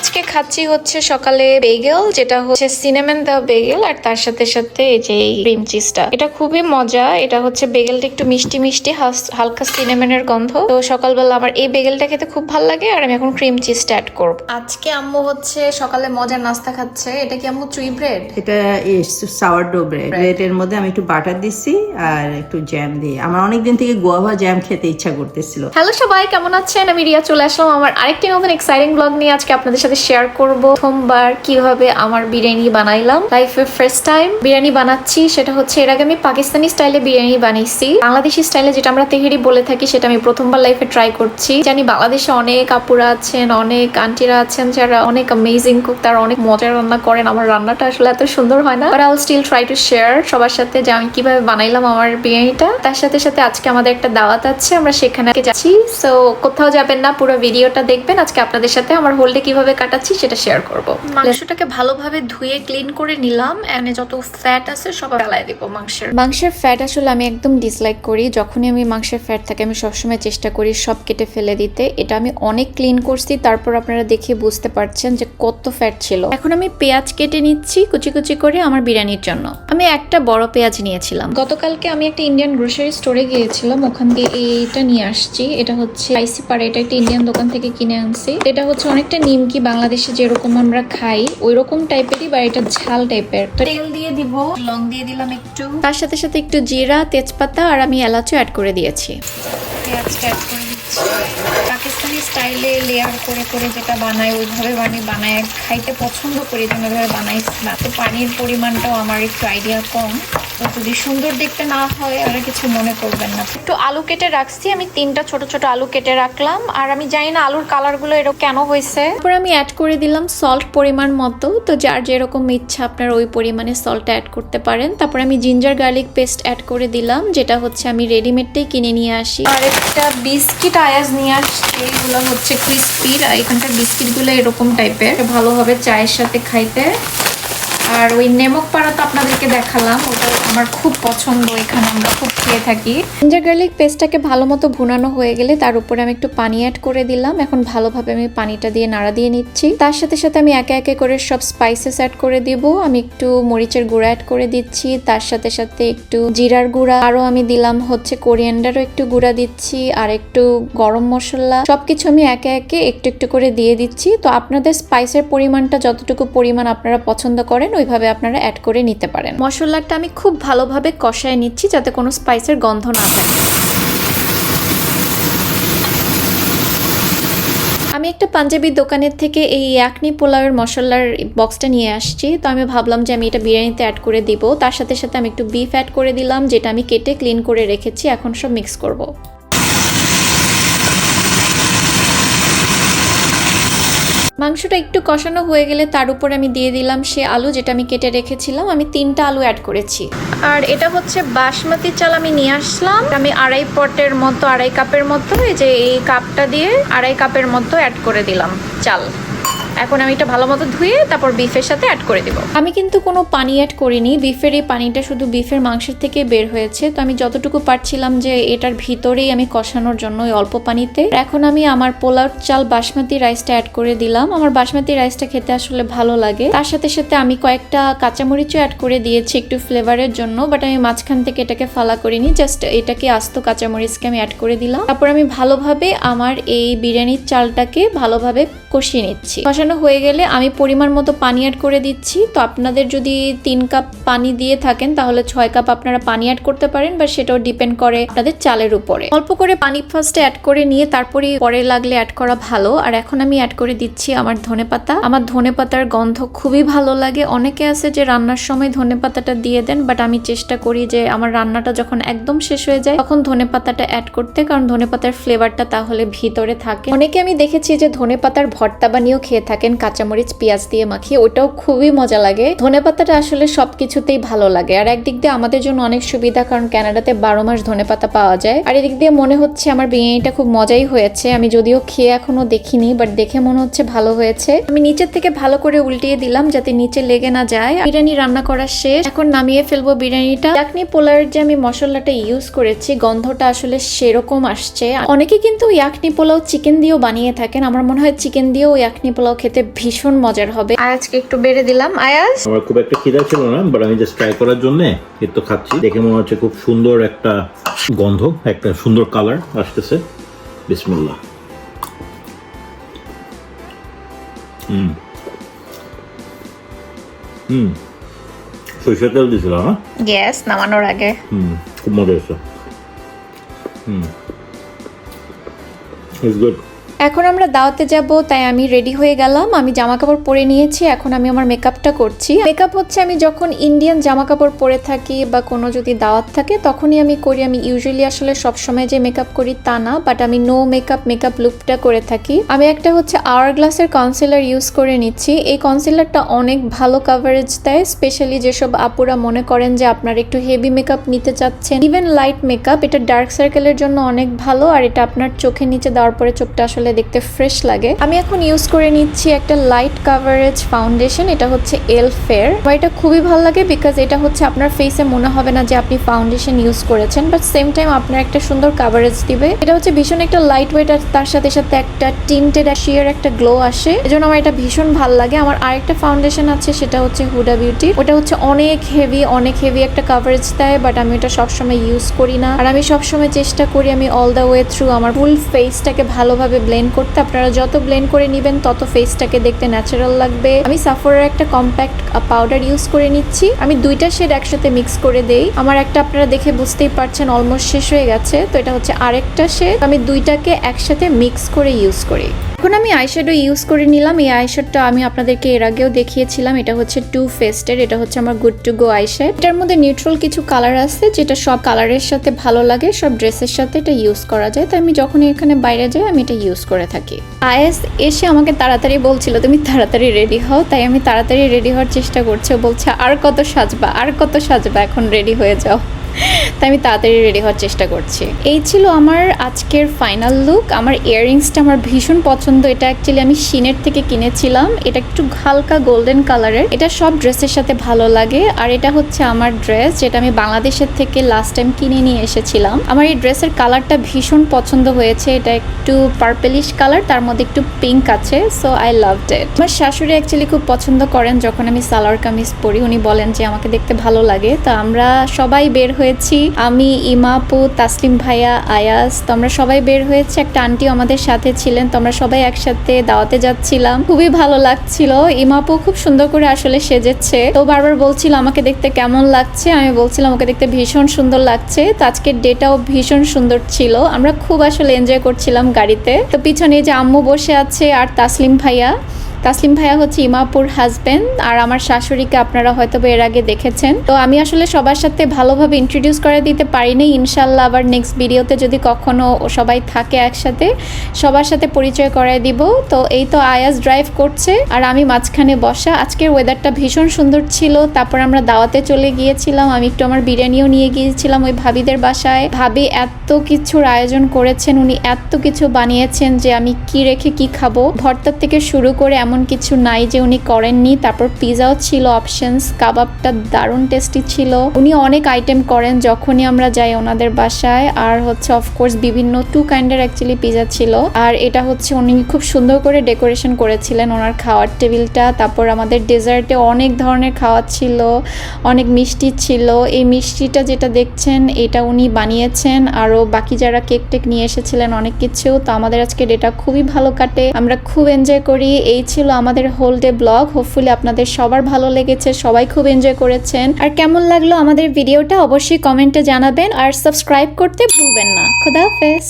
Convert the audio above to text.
আজকে খাচ্ছি হচ্ছে সকালে বেগেল, যেটা হচ্ছে সিনেমান দা বেগেল, আর তার সাথে সাথে এই যে ক্রিম চিজটা, এটা খুবই মজা। এটা হচ্ছে বেগেলটা একটু মিষ্টি মিষ্টি, হালকা সিনেমানের গন্ধ। তো সকালবেলা আমার এই বেগেলটা খেতে খুব ভালো লাগে, আর আমি এখন ক্রিম চিজটা অ্যাড করব। আজকে আম্মু হচ্ছে সকালে মজার নাস্তা খাচ্ছে। এটা কি আম্মু চুই ব্রেড? এটা সাওয়ারডো ব্রেড। এর মধ্যে আমি একটু বাটার দিচ্ছি আর একটু জ্যাম দিয়ে। আমার অনেকদিন থেকে গোয়াভা জ্যাম খেতে ইচ্ছা করতেছিল। হ্যালো সবাই, কেমন আছেন? আমি রিয়া চলে আসলাম আমার আরেকটি নতুন এক্সাইটিং ব্লগ নিয়ে। আজকে আপনাদের সাথে শেয়ার করব প্রথমবার কিভাবে আমার বিরিয়ানি বানাইলাম। লাইফে ফার্স্ট টাইম বিরিয়ানি বানাচ্ছি। সেটা হচ্ছে এর আগে আমি পাকিস্তানি স্টাইলে বিরিয়ানি বানাইছি, বাংলাদেশি স্টাইলে যেটা আমরা তেহেরি বলে থাকি, সেটা আমি প্রথমবার লাইফে ট্রাই করছি। জানি বাংলাদেশে অনেক আপুরা আছেন, অনেক আন্টিরা আছেন যারা অনেক অ্যামেজিং কুক, তারা অনেক মজা রান্না করেন। আমার রান্নাটা আসলে এত সুন্দর হয় না, but I will still try to share সবার সাথে যে আমি কিভাবে বানাইলাম আমার বিরিয়ানিটা। তার সাথে সাথে আজকে আমাদের একটা দাওয়াত আছে, আমরা সেখানে যাচ্ছি। সো কোথাও যাবেন না, পুরো ভিডিওটা দেখবেন। আজকে আপনাদের সাথে আমার হোলডে কিভাবে কাটাচ্ছি সেটা শেয়ার করব। মাংসটাকে ভালোভাবে ধুয়ে ক্লিন করে নিলাম, এনে যত ফ্যাট আছে সব ফেলাই দিব। মাংসের ফ্যাট আসলে আমি একদম ডিসলাইক করি। যখনই আমি মাংসের ফ্যাট থাকে আমি সবসময় চেষ্টা করি সব কেটে ফেলে দিতে। এটা আমি অনেক ক্লিন করছি, তারপর আপনারা দেখে বুঝতে পারছেন যে কত ফ্যাট ছিল। এখন আমি পেঁয়াজ কেটে নিচ্ছি কুচি কুচি করে আমার বিরিয়ানির জন্য। আমি একটা বড় পেঁয়াজ নিয়েছিলাম। গতকালকে আমি একটা ইন্ডিয়ান গ্রোসারি স্টোরে গিয়েছিলাম, ওখান থেকে এইটা নিয়ে আসছি। এটা হচ্ছে স্পাইসি পাড়া, এটা একটা ইন্ডিয়ান দোকান থেকে কিনে আনছি। এটা হচ্ছে অনেকটা নিমকি, বাংলাদেশে যেরকম আমরা খাই ওই রকম টাইপেরই, বা এটা ঝাল টাইপের। তো তেল দিয়ে দিব, লং দিয়ে দিলাম একটু, তার সাথে সাথে একটু জিরা, তেজপাতা আর আমি এলাচও অ্যাড করে দিয়েছি। পেঁয়াজটা অ্যাড করে দিচ্ছি। পাকিস্তানি স্টাইলে লেয়ার করে করে যেটা বানায় ওইভাবে বানায় খাইতে পছন্দ করি, তুমি এভাবে বানাইছি না। তো পানির পরিমাণটাও আমার একটু আইডিয়া কম, তো যদি সুন্দর দেখতে না হয় আর কিছু মনে করবেন না। একটু আলু কেটে রাখছি, আমি 3টা ছোট ছোট আলু কেটে রাখলাম। আর আমি জানি না আলুর কালারগুলো এরকম কেন হয়েছে। তারপর আমি অ্যাড করে দিলাম সল্ট পরিমাণ মতো। তো যার যেরকম ইচ্ছা আপনারা ওই পরিমাণে সল্ট অ্যাড করতে পারেন। তারপর আমি জিঞ্জার গার্লিক পেস্ট অ্যাড করে দিলাম, যেটা হচ্ছে আমি রেডিমেডটাই কিনে নিয়ে আসি। আর একটা বিস্কিট আয়াজ নিয়ে আসছি, এগুলো হচ্ছে ক্রিস্পির। এখানকার বিস্কিটগুলো এরকম টাইপের, ভালো হবে চায়ের সাথে খাইতে। আর ওই নেমক পাড়া তো আপনাদেরকে দেখালাম, ওটা আমার খুব পছন্দ, এখানে আমরা খুব খেয়ে থাকি। জিঞ্জার গার্লিক পেস্টটাকে ভালো মতো ভুনানো হয়ে গেলে তার উপরে আমি একটু পানি অ্যাড করে দিলাম। এখন ভালোভাবে আমি পানিটা দিয়ে নাড়া দিয়ে নিচ্ছি। তার সাথে সাথে আমি একে একে করে সব স্পাইসেস অ্যাড করে দিব। আমি একটু মরিচের গুঁড়া অ্যাড করে দিচ্ছি, তার সাথে সাথে একটু জিরার গুঁড়া, আরও আমি দিলাম হচ্ছে কোরিয়ান্ডারও একটু গুঁড়া দিচ্ছি, আর একটু গরম মশলা। সবকিছু আমি একে একে একটু একটু করে দিয়ে দিচ্ছি। তো আপনাদের স্পাইসের পরিমাণটা যতটুকু পরিমাণ আপনারা পছন্দ করেন ওইভাবে আপনারা অ্যাড করে নিতে পারেন। মশলাটা আমি খুব ভালোভাবে কষায় নিচ্ছি যাতে কোনো স্পাইসের গন্ধ না থাকে। আমি একটা পাঞ্জাবি দোকানের থেকে এই ইয়াকনি পোলাওয়ের মশলার বক্সটা নিয়ে আসছি। তো আমি ভাবলাম যে আমি এটা বিরিয়ানিতে অ্যাড করে দিব। তার সাথে সাথে আমি একটু বিফ অ্যাড করে দিলাম, যেটা আমি কেটে ক্লিন করে রেখেছি। এখন সব মিক্স করব। মাংসটা একটু কষানো হয়ে গেলে তার উপরে আমি দিয়ে দিলাম সে আলু, যেটা আমি কেটে রেখেছিলাম। আমি 3টা আলু অ্যাড করেছি। আর এটা হচ্ছে বাসমতি চাল আমি নিয়ে আসলাম। আমি 2.5 পটের মতো, 2.5 কাপের মতো, এই যে এই কাপটা দিয়ে 2.5 কাপের মতো অ্যাড করে দিলাম চাল। এখন আমি এটা ভালো মতো ধুয়ে তারপর বিফের সাথে অ্যাড করে দিব। আমি কিন্তু কোনো পানি অ্যাড করিনি, বিফের এই পানিটা শুধু বিফের মাংসের থেকে বের হয়েছে। তো আমি যতটুকু পারছিলাম যে এটার ভিতরেই আমি কষানোর জন্য ওই অল্প পানিতে। এখন আমি আমার পোলাও চাল বাসমতি রাইসটা অ্যাড করে দিলাম। আমার বাসমতি রাইসটা খেতে আসলে ভালো লাগে। তার সাথে সাথে আমি কয়েকটা কাঁচামরিচও অ্যাড করে দিয়েছি একটু ফ্লেভারের জন্য, বাট আমি মাঝখান থেকে এটাকে ফালা করিনি, জাস্ট এটাকে আস্ত কাঁচামরিচকে আমি অ্যাড করে দিলাম। তারপর আমি ভালোভাবে আমার এই বিরিয়ানির চালটাকে ভালোভাবে কষিয়ে নিচ্ছি। কষানো হয়ে গেলে আমি পরিমাণ মতো পানি অ্যাড করে দিচ্ছি। তো আপনাদের যদি 3 কাপ পানি দিয়ে থাকেন তাহলে 6 কাপ আপনারা পানি অ্যাড করতে পারেন, বা সেটাও ডিপেন্ড করে আপনাদের চালের উপরে। অল্প করে পানি ফার্স্টে অ্যাড করে নিয়ে তারপরে পরে লাগলে অ্যাড করা ভালো। আর এখন আমি অ্যাড করে দিচ্ছি আমার ধনেপাতা। আমার ধনেপাতার গন্ধ খুবই ভালো লাগে। অনেকে আছে যে রান্নার সময় ধনেপাতাটা দিয়ে দেন, বাট আমি চেষ্টা করি যে আমার রান্নাটা যখন একদম শেষ হয়ে যায় তখন ধনেপাতাটা অ্যাড করতে, কারণ ধনেপাতার ফ্লেভারটা তাহলে ভিতরে থাকে। অনেকে আমি দেখেছি যে ধনেপাতার ভর্তা বানিয়েও খেয়ে থাকেন কাঁচামরিচ পেঁয়াজ দিয়ে মাখিয়ে, ওটাও খুবই মজা লাগে। ধনেপাতাটা আসলে সবকিছুতেই ভালো লাগে। আর একদিক দিয়ে আমাদের জন্য অনেক সুবিধা, কারণ কানাডাতে 12 মাস ধনেপাতা পাওয়া যায়। আর এদিক দিয়ে মনে হচ্ছে আমার বিরিয়ানিটা খুব মজাই হয়েছে। আমি যদিও খেয়ে এখনো দেখিনি, বাট দেখে মনে হচ্ছে ভালো হয়েছে। আমি নিচের থেকে ভালো করে উল্টিয়ে দিলাম যাতে নিচে লেগে না যায়। বিরিয়ানি রান্না করা শেষ, এখন নামিয়ে ফেলবো বিরিয়ানিটা। ইয়াকনি পোলাওয়ের যে আমি মশলাটা ইউজ করেছি গন্ধটা আসলে সেরকম আসছে। অনেকে কিন্তু ইয়াকনি পোলাও চিকেন দিয়েও বানিয়ে থাকেন, আমার মনে হয় চিকেন দিয়েও ইয়াকনি পোলাও খেতে ভীষণ মজার হবে। আয়াজকে একটু বেড়ে দিলাম। আয়াজ, আমার খুব একটা খিদা ছিল না, বাট আমি জাস্ট ট্রাই করার জন্য একটু খাচ্ছি। দেখে মনে হচ্ছে খুব সুন্দর একটা গন্ধ, একটা সুন্দর কালার আসতেছে। বিসমিল্লাহ। সরিষার তেল দিয়েছিল না? গ্যাস নামানোর আগে। খুব মজা হয়েছে। It's good. এখন আমরা দাওয়াতে যাব, তাই আমি রেডি হয়ে গেলাম। আমি জামা কাপড় পরে নিয়েছি, এখন আমি আমার মেকআপটা করছি। মেকআপ হচ্ছে আমি যখন ইন্ডিয়ান জামা কাপড় পরে থাকি বা কোনো যদি দাওয়াত থাকে তখনই আমি করি। আমি ইউজুয়ালি আসলে সবসময় যে মেকআপ করি তা না, বাট আমি নো মেকআপ লুকটা করে থাকি। আমি একটা হচ্ছে আওয়ারগ্লাসের কনসিলার ইউজ করে নিচ্ছি। এই কনসিলারটা অনেক ভালো কাভারেজ দেয়, স্পেশালি যেসব আপুরা মনে করেন যে আপনার একটু হেভি মেকআপ নিতে চাচ্ছেন, ইভেন লাইট মেকআপ। এটা ডার্ক সার্কেলের জন্য অনেক ভালো, আর এটা আপনার চোখের নিচে দেওয়ার পরে চোখটা আসলে দেখতে ফ্রেশ লাগে। আমি এখন ইউজ করে নিচ্ছি একটা লাইট কাভারেজ ফাউন্ডেশন, এটা হচ্ছে এল ফেয়ার। এটা খুবই ভালো লাগে বিকজ এটা হচ্ছে আপনার ফেসে মনে হবে না যে আপনি ফাউন্ডেশন ইউজ করেছেন, বাট সেম টাইম আপনার একটা সুন্দর কাভারেজ দিবে। এটা হচ্ছে ভীষণ একটা লাইট ওয়েট, আর তার সাথে সাথে একটা টিন্টেড শিয়ার একটা গ্লো আসে, এজন্য আমার এটা ভীষণ ভালো লাগে। আমার আরেকটা ফাউন্ডেশন আছে, সেটা হচ্ছে হুডা বিউটি। ওটা হচ্ছে অনেক হেভি একটা কাভারেজ দেয়, বাট আমি ওটা সবসময় ইউজ করি না। আর আমি সবসময় চেষ্টা করি আমি অল দ্য ওয়ে থ্রু আমার ফুল ফেসটাকে ভালোভাবে ব্লেন্ড করতে। আপনারা যত ব্লেন্ড করে নেবেন তত ফেসটাকে দেখতে ন্যাচারাল লাগবে। আমি সাফারের একটা কম্প্যাক্ট পাউডার ইউজ করে নিচ্ছি। আমি দুইটা শেড একসাথে মিক্স করে দেই। আমার একটা আপনারা দেখে বুঝতেই পারছেন অলমোস্ট শেষ হয়ে গেছে, তো এটা হচ্ছে আরেকটা শেড। আমি দুইটাকে একসাথে মিক্স করে ইউজ করি। এখন আমি আইশ্যাডো ইউজ করে নিলাম। এই আইশ্যাডোটা আমি আপনাদেরকে এর আগেও দেখিয়েছিলাম। এটা হচ্ছে টু ফেস্টের, এটা হচ্ছে আমার গুড টু গো আইশ্যাড। এটার মধ্যে নিউট্রাল কিছু কালার আছে, যেটা সব কালারের সাথে ভালো লাগে, সব ড্রেসের সাথে এটা ইউজ করা যায়। তো আমি যখনই এখানে বাইরে যাই আমি এটা ইউজ করে থাকি। আয়েস এসে আমাকে তাড়াতাড়ি বলছিল তুমি তাড়াতাড়ি রেডি হও, তাই আমি তাড়াতাড়ি রেডি হওয়ার চেষ্টা করছি। বলছে আর কত সাজবা, এখন রেডি হয়ে যাও। তাই আমি তাড়াতাড়ি রেডি হওয়ার চেষ্টা করছি। এই ছিল আমার আজকের ফাইনাল লুক। আমার ইয়াররিংসটা আমার ভীষণ পছন্দ। এটা অ্যাকচুয়ালি আমি শিনের থেকে কিনেছিলাম। এটা একটু হালকা গোল্ডেন কালারের। এটা সব ড্রেসের সাথে ভালো লাগে। আর এটা হচ্ছে আমার ড্রেস, যেটা আমি বাংলাদেশের থেকে লাস্ট টাইম কিনে নিয়ে এসেছিলাম। আমার এই ড্রেসের কালারটা ভীষণ পছন্দ হয়েছে। এটা একটু পার্পেলিশ কালার, তার মধ্যে একটু পিঙ্ক আছে, সো আই লাভড ইট। আমার শাশুড়ি অ্যাকচুয়ালি খুব পছন্দ করেন যখন আমি সালোয়ার কামিজ পরি। উনি বলেন যে আমাকে দেখতে ভালো লাগে। তো আমরা সবাই বের হয়েছি, আমি, ইমাপু, তাসলিম ভাইয়া, আয়াস, তো আমরা সবাই বের হয়েছে। একটা আন্টিও আমাদের সাথে ছিলেন, তো আমরা সবাই একসাথে দাওয়াতে যাচ্ছিলাম। খুবই ভালো লাগছিল। ইমাপু খুব সুন্দর করে আসলে সেজেছে, তো বারবার বলছিল আমাকে দেখতে কেমন লাগছে। আমি বলছিলাম ওকে দেখতে ভীষণ সুন্দর লাগছে। তো আজকের ডেটাও ভীষণ সুন্দর ছিল। আমরা খুব আসলে এনজয় করছিলাম গাড়িতে। তো পিছনে যে আম্মু বসে আছে আর তাসলিম ভাইয়া হচ্ছে ইমাপুর হাজবেন্ড, আর আমার শাশুড়িকে আপনারা হয়তো এর আগে দেখেছেন। তো আমি আসলে সবার সাথে ভালোভাবে ইন্ট্রোডিউস করে দিতে পারিনি। ইনশাল্লাহ আবার নেক্সট ভিডিওতে যদি কখনো সবাই থাকে একসাথে সবার সাথে পরিচয় করায় দিব। তো এই তো আয়াস ড্রাইভ করছে আর আমি মাঝখানে বসা। আজকের ওয়েদারটা ভীষণ সুন্দর ছিল। তারপর আমরা দাওয়াতে চলে গিয়েছিলাম। আমি একটু আমার বিরিয়ানিও নিয়ে গিয়েছিলাম ওই ভাবিদের বাসায়। ভাবি এত কিছুর আয়োজন করেছেন, উনি এত কিছু বানিয়েছেন যে আমি কি রেখে কি খাবো। ভর্তার থেকে শুরু করে এমন কিছু নাই যে উনি করেননি। তারপর পিজাও ছিল অপশনস, কাবাবটা দারুণ টেস্টি ছিল। উনি অনেক আইটেম করেন যখনই আমরা যাই ওনাদের বাসায়। আর হচ্ছে অফকোর্স বিভিন্ন টু কাইন্ডের অ্যাকচুয়ালি পিজা ছিল। আর এটা হচ্ছে উনি খুব সুন্দর করে ডেকোরেশন করেছিলেন ওনার খাওয়ার টেবিলটা। তারপর আমাদের ডেজার্টে অনেক ধরনের খাওয়া ছিল, অনেক মিষ্টি ছিল। এই মিষ্টিটা যেটা দেখছেন এটা উনি বানিয়েছেন, আরও বাকি যারা কেক টেক নিয়ে এসেছিলেন অনেক কিছু। তো আমাদের আজকে ডেটা খুবই ভালো কাটে, আমরা খুব এনজয় করি। এই ছিল আমাদের হোল ডে ব্লগ। হোপফুলি আপনাদের সবার ভালো লেগেছে, সবাই খুব এনজয় করেছেন। আর কেমন লাগলো আমাদের ভিডিওটা অবশ্যই কমেন্টে জানাবেন, আর সাবস্ক্রাইব করতে ভুলবেন না। খুদা হাফেজ।